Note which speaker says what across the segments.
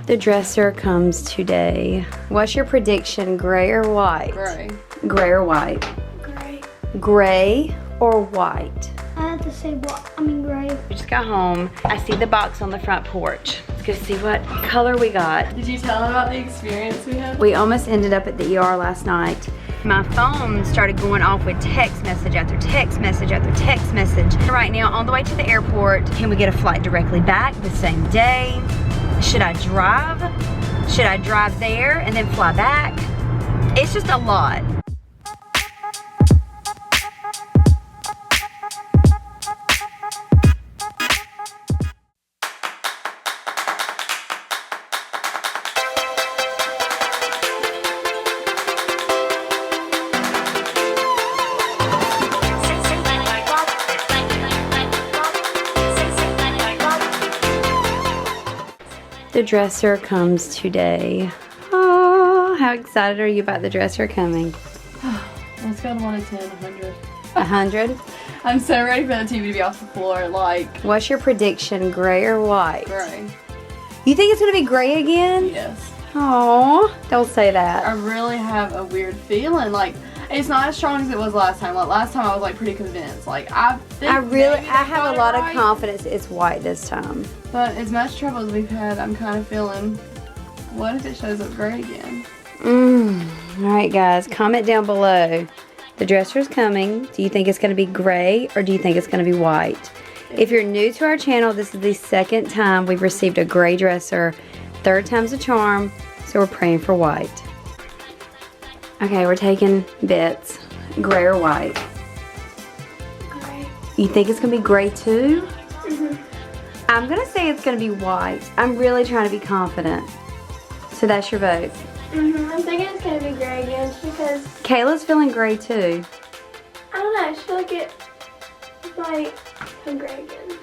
Speaker 1: The dresser comes today. What's your prediction, gray or white?
Speaker 2: Gray.
Speaker 1: Gray or white?
Speaker 3: Gray.
Speaker 1: Gray or white?
Speaker 3: I have to say gray.
Speaker 1: We just got home. I see the box on the front porch. Let's go see what color we got.
Speaker 2: Did you tell them about the experience we had?
Speaker 1: We almost ended up at the ER last night. My phone started going off with text message after text message after text message. Right now, on the way to the airport, can we get a flight directly back the same day? Should I drive? Should I drive there and then fly back? It's just a lot. The dresser comes today. Oh, how excited are you about the dresser coming?
Speaker 2: Let's go on 1 to 10, 100.
Speaker 1: 100?
Speaker 2: I'm so ready for the TV to be off the floor. Like,
Speaker 1: What's your prediction, gray or white?
Speaker 2: gray.
Speaker 1: You think it's gonna be gray again?
Speaker 2: Yes.
Speaker 1: Oh, don't say that.
Speaker 2: I really have a weird feeling. Like, it's not as strong as it was last time. Like, last time I was like pretty convinced. Like, I have
Speaker 1: a lot of confidence it's white this time.
Speaker 2: But as much trouble as we've had, I'm kind of feeling, what if it shows up gray again?
Speaker 1: All right, guys, comment down below. The dresser's coming. Do you think it's gonna be gray or do you think it's gonna be white? If you're new to our channel, this is the second time we've received a gray dresser. Third time's a charm, so we're praying for white. Okay, we're taking bets. Gray or white?
Speaker 3: Gray.
Speaker 1: You think it's gonna be gray too? I'm gonna say it's gonna be white. I'm really trying to be confident. So that's your vote.
Speaker 3: I'm thinking it's gonna be gray again just because,
Speaker 1: Kayla's feeling gray too.
Speaker 3: I don't know, I just feel like it might be gray again.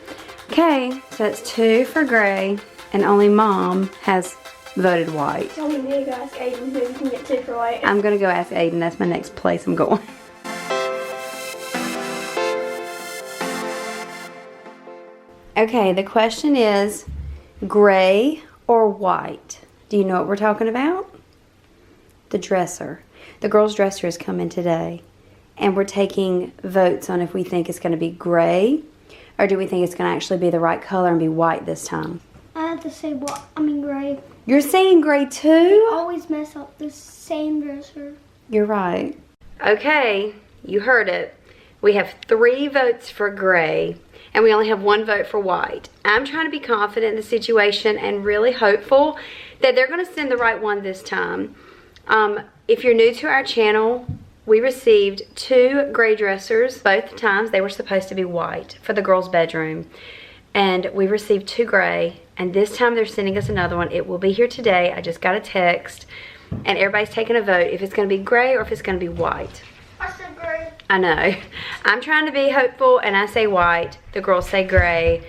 Speaker 1: Okay, so it's 2 for gray and only Mom has voted white.
Speaker 3: Tell me to go ask Aiden who can get 2 for white.
Speaker 1: I'm gonna go ask Aiden. That's my next place I'm going. Okay, the question is gray or white? Do you know what we're talking about? The dresser. The girls' dresser is coming today. And we're taking votes on if we think it's going to be gray or do we think it's going to actually be the right color and be white this time.
Speaker 3: I have to say gray.
Speaker 1: You're saying gray too?
Speaker 3: Always mess up the same dresser.
Speaker 1: You're right. Okay, you heard it. We have 3 votes for gray and we only have 1 vote for white. I'm trying to be confident in the situation and really hopeful that they're going to send the right one this time. If you're new to our channel, we received 2 gray dressers. Both times they were supposed to be white for the girls' bedroom. And we received 2 gray, and this time they're sending us another one. It will be here today. I just got a text, and everybody's taking a vote if it's going to be gray or if it's going to be white.
Speaker 3: I said gray.
Speaker 1: I know. I'm trying to be hopeful, and I say white. The girls say gray.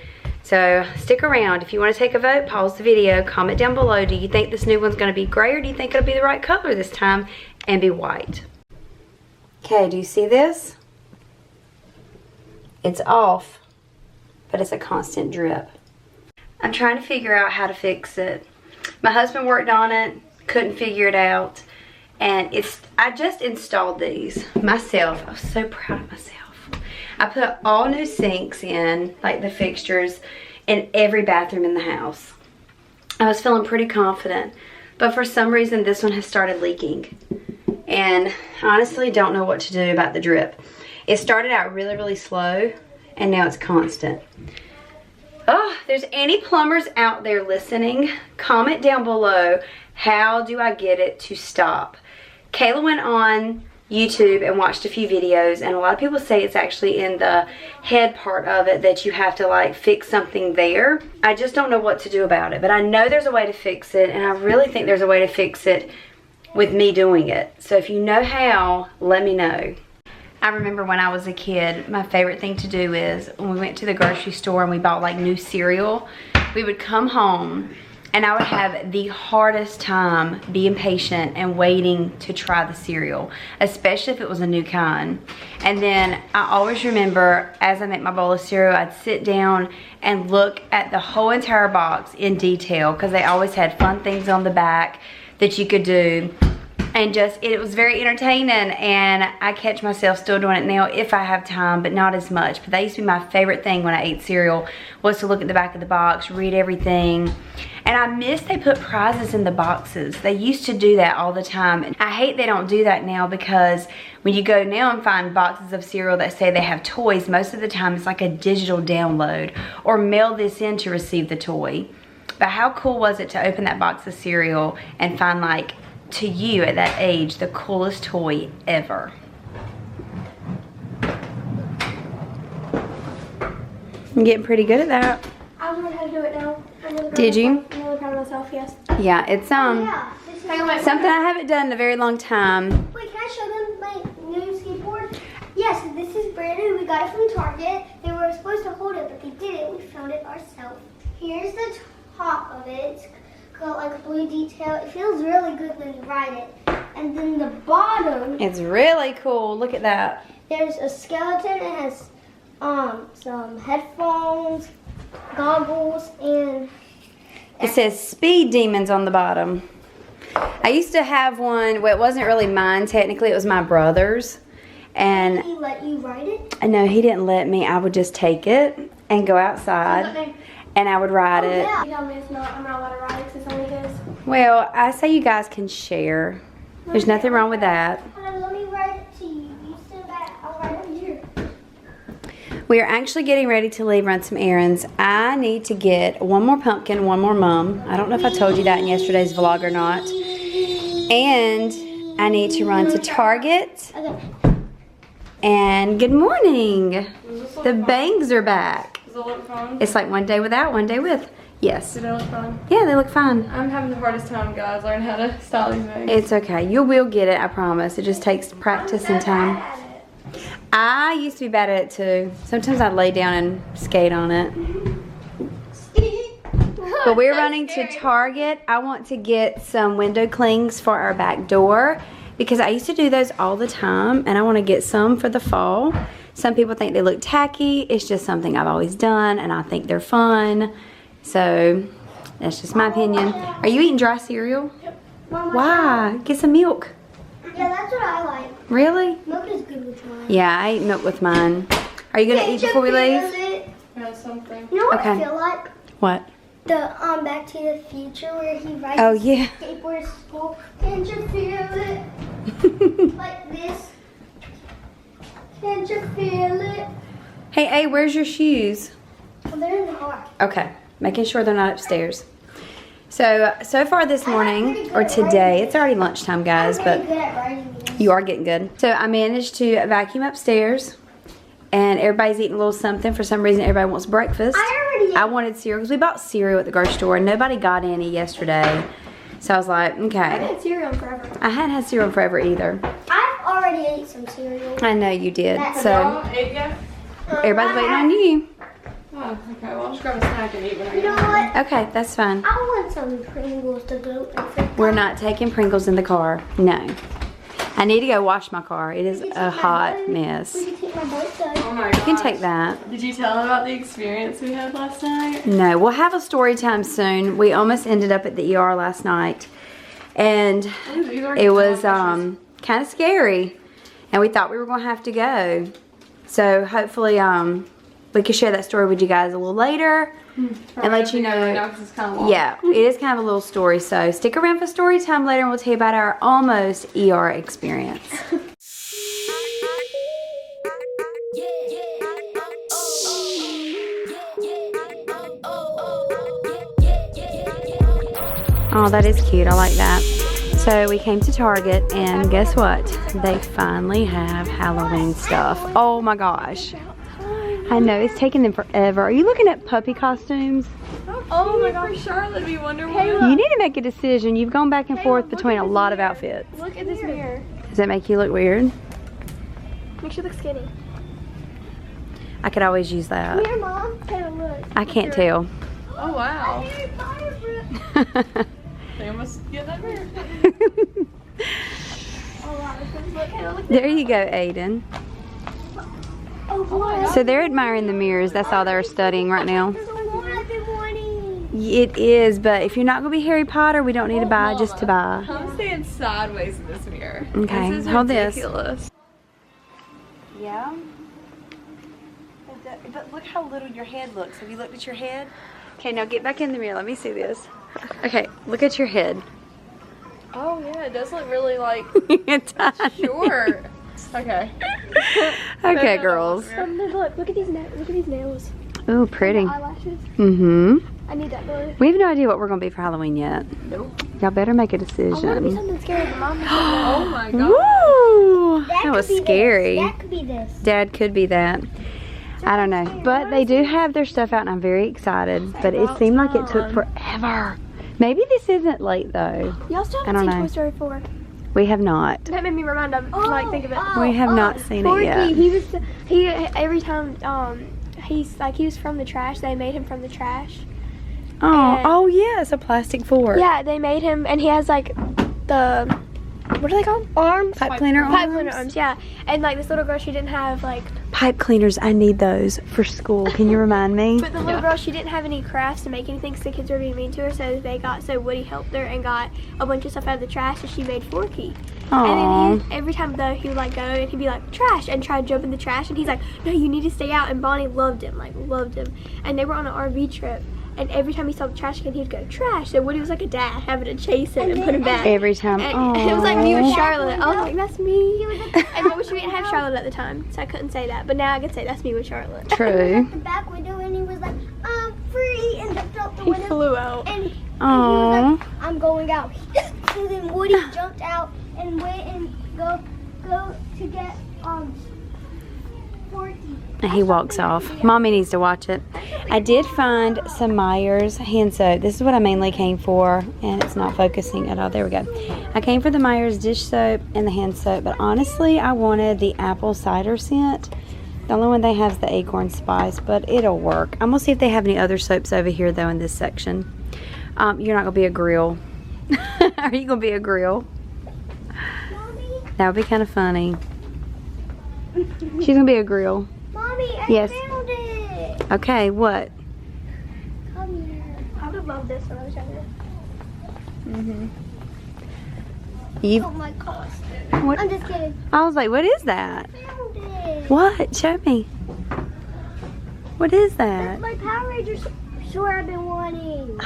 Speaker 1: So stick around. If you want to take a vote, pause the video, comment down below. Do you think this new one's going to be gray, or do you think it'll be the right color this time and be white? Okay, do you see this? It's off, but it's a constant drip. I'm trying to figure out how to fix it. My husband worked on it, couldn't figure it out, and I just installed these myself. I was so proud of myself. I put all new sinks in, like the fixtures, in every bathroom in the house. I was feeling pretty confident, but for some reason this one has started leaking. And I honestly don't know what to do about the drip. It started out really, really slow, and now it's constant. Oh, if there's any plumbers out there listening, comment down below, how do I get it to stop? Kayla went on YouTube and watched a few videos, and a lot of people say it's actually in the head part of it that you have to like fix something there. I just don't know what to do about it, but I know there's a way to fix it, and I really think there's a way to fix it with me doing it. So if you know how, let me know. I remember when I was a kid, my favorite thing to do is when we went to the grocery store and we bought like new cereal, we would come home and I would have the hardest time being patient and waiting to try the cereal, especially if it was a new kind. And then I always remember, as I make my bowl of cereal, I'd sit down and look at the whole entire box in detail, because they always had fun things on the back that you could do. And just, it was very entertaining, and I catch myself still doing it now if I have time, but not as much. But that used to be my favorite thing when I ate cereal, was to look at the back of the box, read everything. And I miss they put prizes in the boxes. They used to do that all the time. And I hate they don't do that now, because when you go now and find boxes of cereal that say they have toys, most of the time it's like a digital download, or mail this in to receive the toy. But how cool was it to open that box of cereal and find, like, to you at that age, the coolest toy ever. I'm getting pretty good at that.
Speaker 3: I learned how to do it now.
Speaker 1: Did you?
Speaker 3: I'm really proud of myself, yes.
Speaker 1: Yeah, it's
Speaker 3: Yeah.
Speaker 1: something I haven't done in a very long time.
Speaker 3: Wait, can I show them my new skateboard? Yes, this is brand new. We got it from Target. They were supposed to hold it, but they didn't. We found it ourselves. Here's the top of it. It's got like a blue detail. It feels really good when you ride it. And then the bottom,
Speaker 1: It's really cool. Look at that.
Speaker 3: there's a skeleton. It has some headphones, goggles, and
Speaker 1: It says Speed Demons on the bottom. I used to have one. Well, it wasn't really mine technically. It was my brother's. And
Speaker 3: he let you ride it.
Speaker 1: no, he didn't let me. I would just take it and go outside, and I would ride it.
Speaker 3: Yeah. You tell me I'm not allowed to ride it because it's only his.
Speaker 1: Well, I say you guys can share. There's nothing wrong with that.
Speaker 3: Let me ride it to you. You sit back. I'll ride it here.
Speaker 1: We are actually getting ready to leave, run some errands. I need to get one more pumpkin, one more mum. I don't know if I told you that in yesterday's vlog or not. And I need to run to Target.
Speaker 3: Okay.
Speaker 1: And good morning. The bangs are back.
Speaker 2: Does it look fun?
Speaker 1: It's like one day without, one day with. Yes.
Speaker 2: Do they look fun?
Speaker 1: Yeah, they look fine.
Speaker 2: I'm having the hardest time, guys, learning how to style these bags.
Speaker 1: It's okay. You will get it, I promise. It just takes practice and time. I used to be bad at it too. Sometimes I'd lay down and skate on it. But we're running to Target. I want to get some window clings for our back door, because I used to do those all the time, and I want to get some for the fall. Some people think they look tacky. It's just something I've always done, and I think they're fun. So that's just my opinion. Are you eating dry cereal? Why? Get some milk.
Speaker 3: Yeah, that's what I like.
Speaker 1: Really?
Speaker 3: Milk is good with mine.
Speaker 1: Yeah, I eat milk with mine. Are you gonna eat before we leave?
Speaker 2: Yeah, something.
Speaker 3: You know what
Speaker 1: Okay.
Speaker 3: I feel like?
Speaker 1: What?
Speaker 3: The Back to the Future where he rides
Speaker 1: Oh
Speaker 3: his
Speaker 1: yeah.
Speaker 3: skateboard to school. Can't you feel it? Like this. Can't you feel it?
Speaker 1: Hey, where's your shoes?
Speaker 3: Well, they're in the car.
Speaker 1: Okay, making sure they're not upstairs. So far this morning, or today, it's already lunchtime, guys,
Speaker 3: I'm
Speaker 1: but
Speaker 3: really good at riding these.
Speaker 1: you are getting good. So I managed to vacuum upstairs, and everybody's eating a little something. For some reason, everybody wants breakfast. I wanted cereal, because we bought cereal at the grocery store, and nobody got any yesterday. So I was like,
Speaker 3: I
Speaker 1: okay.
Speaker 3: haven't had cereal in forever.
Speaker 1: I hadn't had cereal forever either.
Speaker 3: I've already ate some cereal.
Speaker 1: I know you did.
Speaker 3: That's
Speaker 1: So
Speaker 2: Y'all ate yet?
Speaker 1: everybody's waiting on you.
Speaker 2: Oh, okay. Well, I'll just grab a snack and eat when I
Speaker 3: You
Speaker 2: get
Speaker 3: know
Speaker 2: home.
Speaker 3: what?
Speaker 1: Okay, that's fine.
Speaker 3: I want some Pringles to go with.
Speaker 1: We're not taking Pringles in the car. No. I need to go wash my car. It is a hot mess.
Speaker 3: We can take my birthday.
Speaker 2: Oh my
Speaker 1: You can
Speaker 2: gosh.
Speaker 1: take that.
Speaker 2: Did you tell them about the experience we had last night?
Speaker 1: No, we'll have a story time soon. We almost ended up at the ER last night, and it was kind of scary, and we thought we were going to have to go. So hopefully we can share that story with you guys a little later and let you know.
Speaker 2: Right now, 'cause it's kind of long.
Speaker 1: Yeah, it is kind of a little story, so stick around for story time later, and we'll tell you about our almost ER experience. Oh, that is cute. I like that. So we came to Target, and guess what? They finally have Halloween stuff. Oh my gosh. I know, it's taking them forever. Are you looking at puppy costumes?
Speaker 2: Oh my gosh, Charlotte, be Wonder Woman.
Speaker 1: You need to make a decision. You've gone back and forth between a lot of outfits.
Speaker 3: Look at this mirror.
Speaker 1: Does that make you look weird?
Speaker 3: Makes you look skinny.
Speaker 1: I could always use that.
Speaker 3: Come here, Mom. Take a look.
Speaker 1: I can't tell.
Speaker 2: Oh wow.
Speaker 3: Harry Potter.
Speaker 2: They almost get that mirror.
Speaker 1: There you go, Aiden.
Speaker 3: Oh boy.
Speaker 1: So they're admiring the mirrors. That's all they're studying right now.
Speaker 3: That's what I've been wanting.
Speaker 1: It is, but if you're not going to be Harry Potter, we don't need to buy just to buy.
Speaker 2: I'm standing sideways in this mirror.
Speaker 1: Okay,
Speaker 2: This is
Speaker 1: hold
Speaker 2: ridiculous.
Speaker 1: this. Yeah. But look how little your head looks. Have you looked at your head? Okay, now get back in the mirror. Let me see this. Okay, look at your head.
Speaker 2: Oh yeah, it does look really like
Speaker 1: It's tiny.
Speaker 2: short. Okay.
Speaker 1: Okay, girls.
Speaker 3: Look at these nails.
Speaker 1: Ooh, pretty.
Speaker 3: Eyelashes.
Speaker 1: Mm-hmm.
Speaker 3: I need that blue.
Speaker 1: We have no idea what we're going to be for Halloween yet.
Speaker 2: Nope.
Speaker 1: Y'all better make a
Speaker 3: I want to be
Speaker 1: decision.
Speaker 3: something scary. But Mom.
Speaker 2: Oh my god.
Speaker 1: Woo! That
Speaker 3: could
Speaker 1: was
Speaker 3: be this.
Speaker 1: scary.
Speaker 3: That could be this.
Speaker 1: Dad could be that. I don't know. But they do have their stuff out and I'm very excited. But it seemed like it took forever. Maybe this isn't late though.
Speaker 3: Y'all still
Speaker 1: I
Speaker 3: haven't
Speaker 1: don't
Speaker 3: seen
Speaker 1: know.
Speaker 3: Toy Story 4.
Speaker 1: We have not.
Speaker 3: That made me remind of, think of it.
Speaker 1: We have not seen it
Speaker 3: Porky,
Speaker 1: yet.
Speaker 3: he every time he was from the trash, they made him from the trash.
Speaker 1: Oh,
Speaker 3: And-
Speaker 1: oh yes, a plastic fork.
Speaker 3: Yeah, they made him, and he has like the, what are they called? Arms?
Speaker 1: Pipe cleaner
Speaker 3: Pipe
Speaker 1: arms.
Speaker 3: cleaner arms, yeah. And like this little girl, she didn't have like,
Speaker 1: Pipe cleaners, I need those for school. Can you remind me?
Speaker 3: but the little girl, she didn't have any crafts to make anything, so the kids were being mean to her, so Woody helped her and got a bunch of stuff out of the trash, and she made Forky.
Speaker 1: Aww.
Speaker 3: And then every time though, he would like go and he'd be like, trash, and try to jump in the trash, and he's like, no, you need to stay out, and Bonnie loved him. And they were on an RV trip, and every time he saw the trash can, he'd go, trash. So Woody was like a dad, having to chase him and put him back.
Speaker 1: Every time.
Speaker 3: And it was like me with
Speaker 1: Aw.
Speaker 3: Charlotte. I was like, that's me. And but we didn't have Charlotte at the time, so I couldn't say that. But now I can say that's me with Charlotte.
Speaker 1: True.
Speaker 3: The back window, and he was like, I'm free, and jumped out the
Speaker 2: He
Speaker 3: window.
Speaker 2: flew out.
Speaker 3: And he was
Speaker 1: Aww.
Speaker 3: like, I'm going out. So then Woody jumped out and went and go to get Forky.
Speaker 1: And he walks off. Mommy needs to watch it. I did find some Myers hand soap. This is what I mainly came for, and it's not focusing at all. There we go. I came for the Myers dish soap and the hand soap, but honestly, I wanted the apple cider scent. The only one they have is the acorn spice, but it'll work. I'm gonna see if they have any other soaps over here though in this section. You're not gonna be a grill. Are you gonna be a grill?
Speaker 3: Mommy,
Speaker 1: That would be kind of funny. She's gonna be a grill.
Speaker 3: Mommy, I
Speaker 1: Yes.
Speaker 3: found it.
Speaker 1: Okay, what?
Speaker 3: Come here. I would love this when I was younger.
Speaker 1: You?
Speaker 3: Oh my gosh.
Speaker 1: What?
Speaker 3: I'm just kidding.
Speaker 1: I was like, what is that?
Speaker 3: I found it.
Speaker 1: What? Show me. What is
Speaker 3: That's
Speaker 1: that?
Speaker 3: my Power Rangers sword I've been wanting.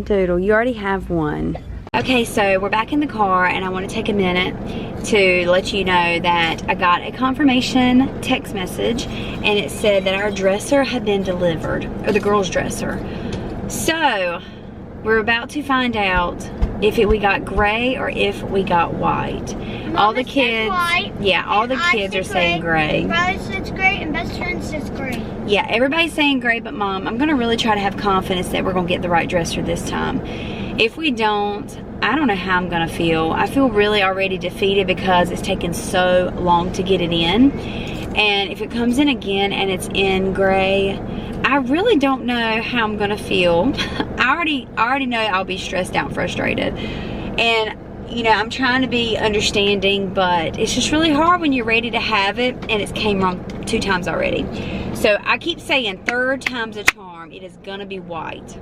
Speaker 1: Doodle, you already have one. Okay, so we're back in the car and I want to take a minute to let you know that I got a confirmation text message and it said that our dresser had been delivered, or the girls' dresser. So we're about to find out if we got gray or if we got white. All the
Speaker 3: Mama said
Speaker 1: kids,
Speaker 3: white,
Speaker 1: yeah, all the
Speaker 3: and I
Speaker 1: kids
Speaker 3: said
Speaker 1: are saying gray.
Speaker 3: Brother says gray and best friend says gray.
Speaker 1: Yeah, everybody's saying gray, but Mom, I'm gonna really try to have confidence that we're gonna get the right dresser this time. If we don't, I don't know how I'm gonna feel. I feel really already defeated because it's taken so long to get it in. And if it comes in again and it's in gray, I really don't know how I'm gonna feel. I already know I'll be stressed out and frustrated. And you know, I'm trying to be understanding, but it's just really hard when you're ready to have it and it's came wrong 2 times already. So I keep saying 3rd time's a charm. It is gonna be white.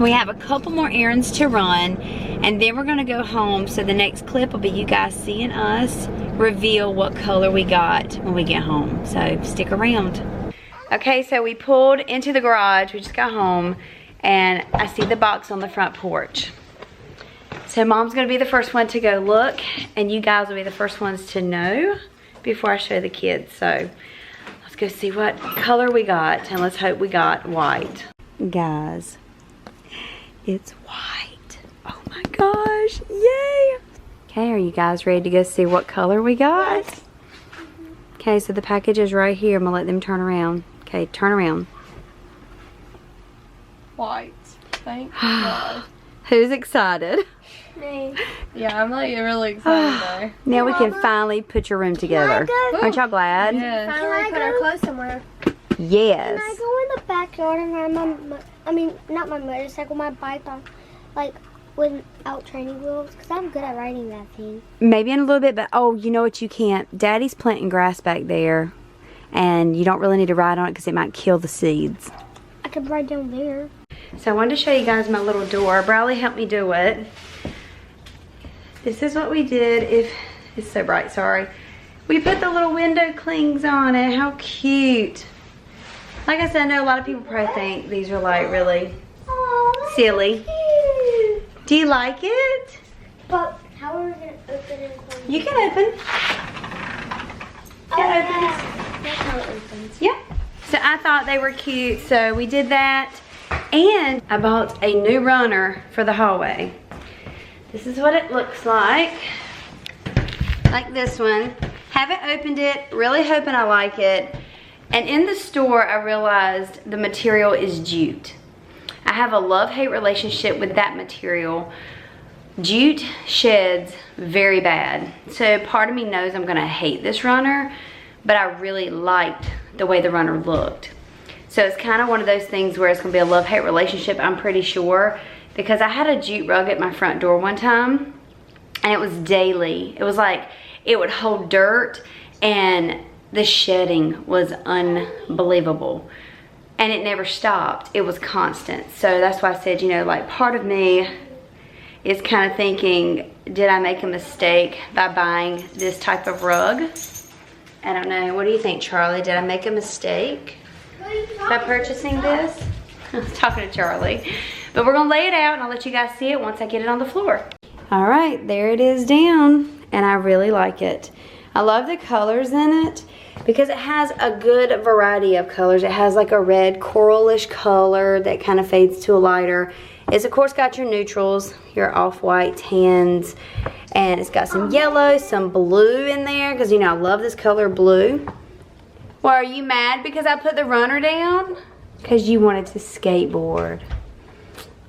Speaker 1: We have a couple more errands to run and then we're gonna go home. So the next clip will be you guys seeing us reveal what color we got when we get home. So stick around. Okay, so we pulled into the garage. We just got home and I see the box on the front porch. So Mom's gonna be the first one to go look and you guys will be the first ones to know before I show the kids. So let's go see what color we got and let's hope we got white. Guys, it's white. Oh my gosh, yay. Okay, are you guys ready to go see what color we got? Okay, so the package is right here. I'm gonna let them turn around. Okay, turn around.
Speaker 2: White. Thank God.
Speaker 1: Who's excited?
Speaker 3: Me.
Speaker 2: Yeah, I'm like really excited though.
Speaker 1: Now we can finally put your room together.
Speaker 3: go?
Speaker 1: Aren't y'all glad?
Speaker 2: Yes.
Speaker 3: Finally put our clothes somewhere.
Speaker 1: Yes.
Speaker 3: Can I go in the backyard and ride not my motorcycle, my bike on like without training wheels? Because I'm good at riding that thing.
Speaker 1: Maybe in a little bit, but oh, you know what, you can't. Daddy's planting grass back there, and you don't really need to ride on it because it might kill the seeds.
Speaker 3: I could ride down there.
Speaker 1: So I wanted to show you guys my little door. Bradley helped me do it. This is what we did. If it's so bright, sorry. We put the little window clings on it. How cute. Like I said, I know a lot of people probably think these are like really silly. Do you like it?
Speaker 3: But how are we going to open and close?
Speaker 1: You can open.
Speaker 3: That's how it opens.
Speaker 1: Yeah. So I thought they were cute, so we did that. And I bought a new runner for the hallway. This is what it looks like. Like this one. Haven't opened it, really hoping I like it. And in the store, I realized the material is jute. I have a love-hate relationship with that material. Jute sheds very bad. So part of me knows I'm gonna hate this runner, but I really liked the way the runner looked. So it's kind of one of those things where it's gonna be a love-hate relationship, I'm pretty sure, because I had a jute rug at my front door one time, and it was daily. It was like, it would hold dirt, and the shedding was unbelievable. And it never stopped. It was constant. So that's why I said, you know, like part of me is kind of thinking, did I make a mistake by buying this type of rug? I don't know. What do you think, Charlie? Did I make a mistake by purchasing this? I was talking to Charlie. But we're gonna lay it out and I'll let you guys see it once I get it on the floor. All right, there it is down, and I really like it. I love the colors in it because it has a good variety of colors. It has like a red coralish color that kind of fades to a lighter. It's of course got your neutrals, your off-white tans, and it's got some yellow, some blue in there because, you know, I love this color blue. Well, are you mad because I put the runner down? Because you wanted to skateboard.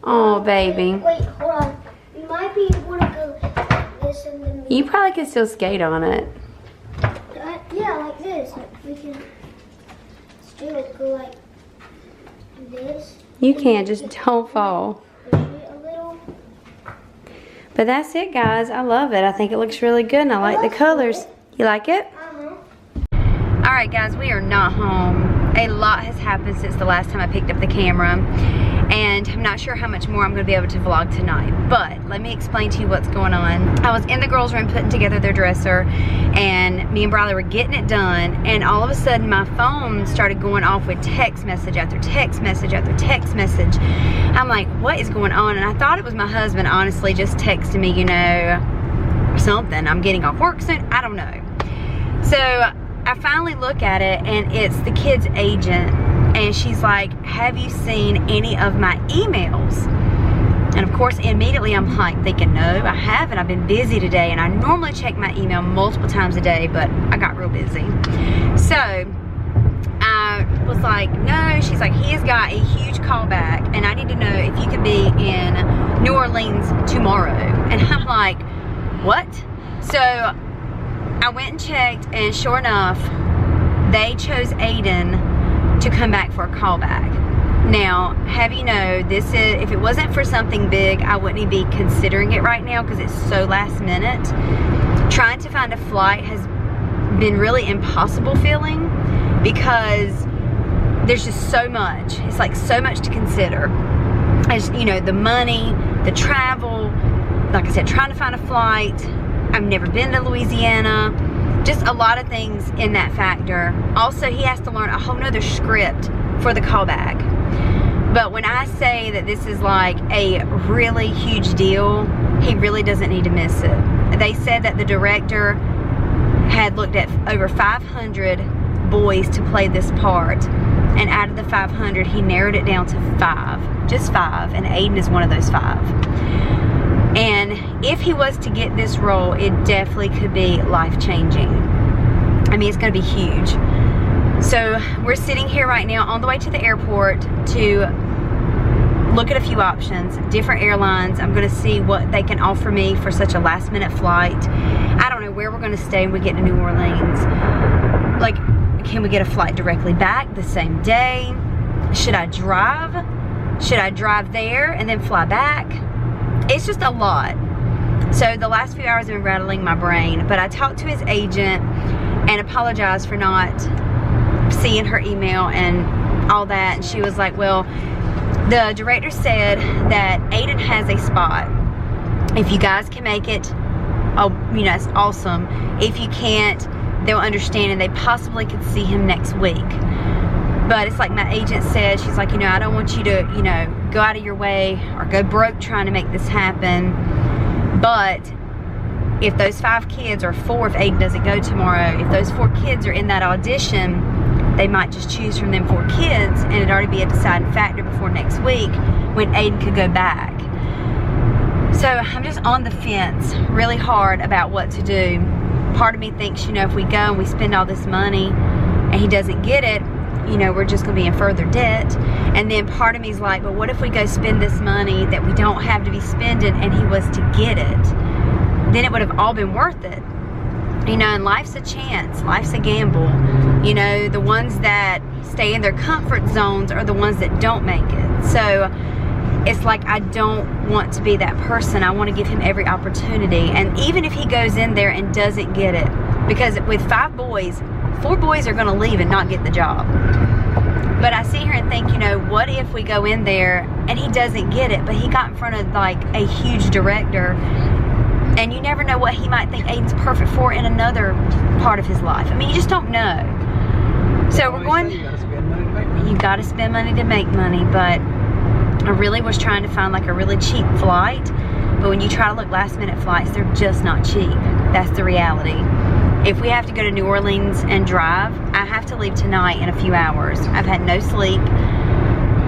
Speaker 1: Oh, baby.
Speaker 3: Wait, hold on. You might be able to go like this and then
Speaker 1: You probably could still skate on it.
Speaker 3: yeah, like this. Like we can still go like this.
Speaker 1: You can, just don't fall.
Speaker 3: Push it a little.
Speaker 1: But that's it, guys. I love it. I think it looks really good, and I like the colors. You like it? All right, guys, we are not home. A lot has happened since the last time I picked up the camera, and I'm not sure how much more I'm gonna be able to vlog tonight, but let me explain to you what's going on. I was in the girls' room putting together their dresser, and me and Bradley were getting it done, and all of a sudden my phone started going off with text message after text message after text message. I'm like, what is going on? And I thought it was my husband, honestly, just texting me, you know, something. I'm getting off work soon, I don't know. So I finally look at it, and it's the kid's agent, and she's like, have you seen any of my emails? And of course, immediately I'm like thinking, no, I haven't. I've been busy today, and I normally check my email multiple times a day, but I got real busy. So I was like, no. She's like, he has got a huge callback, and I need to know if you could be in New Orleans tomorrow. And I'm like, what? So I went and checked, and sure enough, they chose Aiden to come back for a callback. Now, have you know, this is, if it wasn't for something big, I wouldn't even be considering it right now because it's so last minute. Trying to find a flight has been really impossible feeling because there's just so much. It's like so much to consider. As you know, the money, the travel, like I said, trying to find a flight. I've never been to Louisiana. Just a lot of things in that factor. Also, he has to learn a whole nother script for the callback. But when I say that this is like a really huge deal, he really doesn't need to miss it. They said that the director had looked at over 500 boys to play this part. And out of the 500, he narrowed it down to 5. Just 5. And Aiden is one of those 5. And if he was to get this role, it definitely could be life-changing. I mean, it's gonna be huge. So we're sitting here right now on the way to the airport to look at a few options, different airlines. I'm gonna see what they can offer me for such a last-minute flight. I don't know where we're gonna stay when we get to New Orleans. Like, can we get a flight directly back the same day? Should I drive? Should I drive there and then fly back? it's just a lot. So the last few hours have been rattling my brain, but I talked to his agent and apologized for not seeing her email and all that, and she was like, well, the director said that Aiden has a spot. If you guys can make it, oh, you know, it's awesome. If you can't, they'll understand, and they possibly could see him next week. But it's like my agent said, she's like, you know, I don't want you to, you know, go out of your way or go broke trying to make this happen. But if those 5 kids, or 4 if Aiden doesn't go tomorrow, if those 4 kids are in that audition, they might just choose from them 4 kids, and it'd already be a deciding factor before next week when Aiden could go back. So I'm just on the fence really hard about what to do. Part of me thinks, you know, if we go and we spend all this money and he doesn't get it, you know, we're just gonna be in further debt. And then part of me is like, but what if we go spend this money that we don't have to be spending and he was to get it? Then it would have all been worth it. You know, and life's a chance, life's a gamble. You know, the ones that stay in their comfort zones are the ones that don't make it. So it's like, I don't want to be that person. I want to give him every opportunity. And even if he goes in there and doesn't get it, because with 5 boys, 4 boys are gonna leave and not get the job. But I sit here and think, you know, what if we go in there and he doesn't get it, but he got in front of like a huge director, and you never know what he might think Aiden's perfect for in another part of his life. I mean, you just don't know. So we're going, you gotta spend money to make money, but I really was trying to find like a really cheap flight, but when you try to look last minute flights, they're just not cheap. That's the reality. If we have to go to New Orleans and drive, I have to leave tonight in a few hours. I've had no sleep.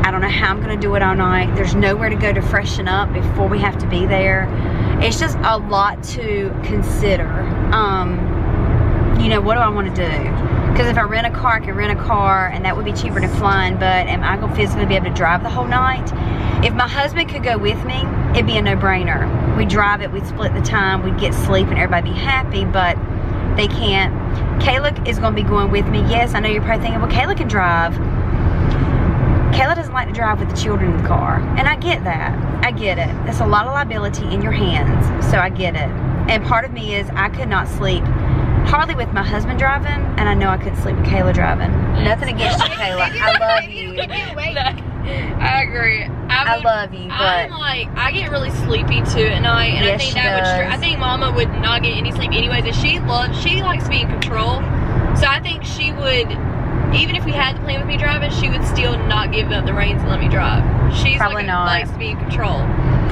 Speaker 1: I don't know how I'm gonna do it all night. There's nowhere to go to freshen up before we have to be there. It's just a lot to consider. You know, what do I want to do? Because if I rent a car, I can rent a car, and that would be cheaper than flying, but am I gonna physically be able to drive the whole night? If my husband could go with me, it'd be a no-brainer. We'd drive it, we'd split the time, we'd get sleep, and everybody be happy, but they can't. Kayla is gonna be going with me. Yes, I know you're probably thinking, well, Kayla can drive. Kayla doesn't like to drive with the children in the car, and I get that. I get it. It's a lot of liability in your hands, so I get it. And part of me is I could not sleep hardly with my husband driving, and I know I couldn't sleep with Kayla driving. Nothing against you, Kayla. I love you.
Speaker 2: I agree.
Speaker 1: I love you, but
Speaker 2: I'm like, I get really sleepy too at night, and
Speaker 1: yes,
Speaker 2: I think that would. I think Mama would not get any sleep anyways. And she likes to be in control, so I think she would. Even if we had the plan with me driving, she would still not give up the reins and let me drive. She's
Speaker 1: probably
Speaker 2: like
Speaker 1: not.
Speaker 2: Likes to be in control.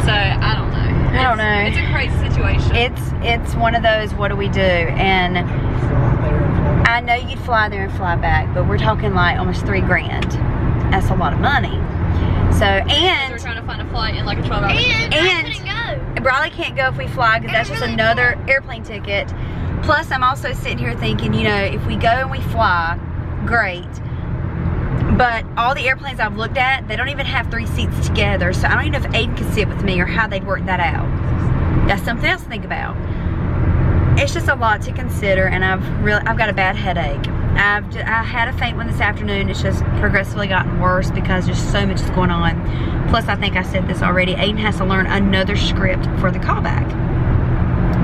Speaker 2: So I don't know.
Speaker 1: I don't know.
Speaker 2: It's a crazy situation.
Speaker 1: It's one of those, what do we do? And I know you'd fly there and fly back, but we're talking like almost $3,000. That's a lot of money. So, and
Speaker 2: we're trying to find a flight in like a 12-hour
Speaker 1: and Bradley can't go if we fly, because that's just another airplane ticket. Plus, I'm also sitting here thinking, you know, if we go and we fly, great. But all the airplanes I've looked at, they don't even have 3 seats together. So I don't even know if Aiden could sit with me or how they'd work that out. That's something else to think about. It's just a lot to consider, and I've got a bad headache. I had a faint one this afternoon. It's just progressively gotten worse because there's so much that's going on. Plus, I think I said this already, Aiden has to learn another script for the callback.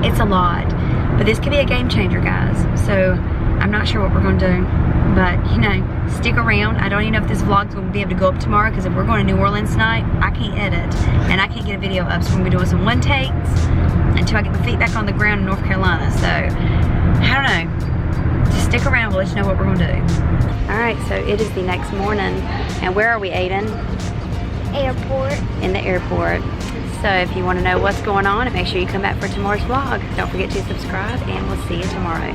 Speaker 1: It's a lot, but this could be a game changer, guys. So I'm not sure what we're gonna do, but you know, stick around. I don't even know if this vlog's gonna be able to go up tomorrow, because if we're going to New Orleans tonight, I can't edit and I can't get a video up, so we're gonna be doing some one takes until I get my feet back on the ground in North Carolina. So I don't know, just stick around, we'll let you know what we're gonna do. All right, so it is the next morning, and where are we, Aiden?
Speaker 3: Airport.
Speaker 1: In the airport. So if you want to know what's going on, make sure you come back for tomorrow's vlog. Don't forget to subscribe, and we'll see you tomorrow.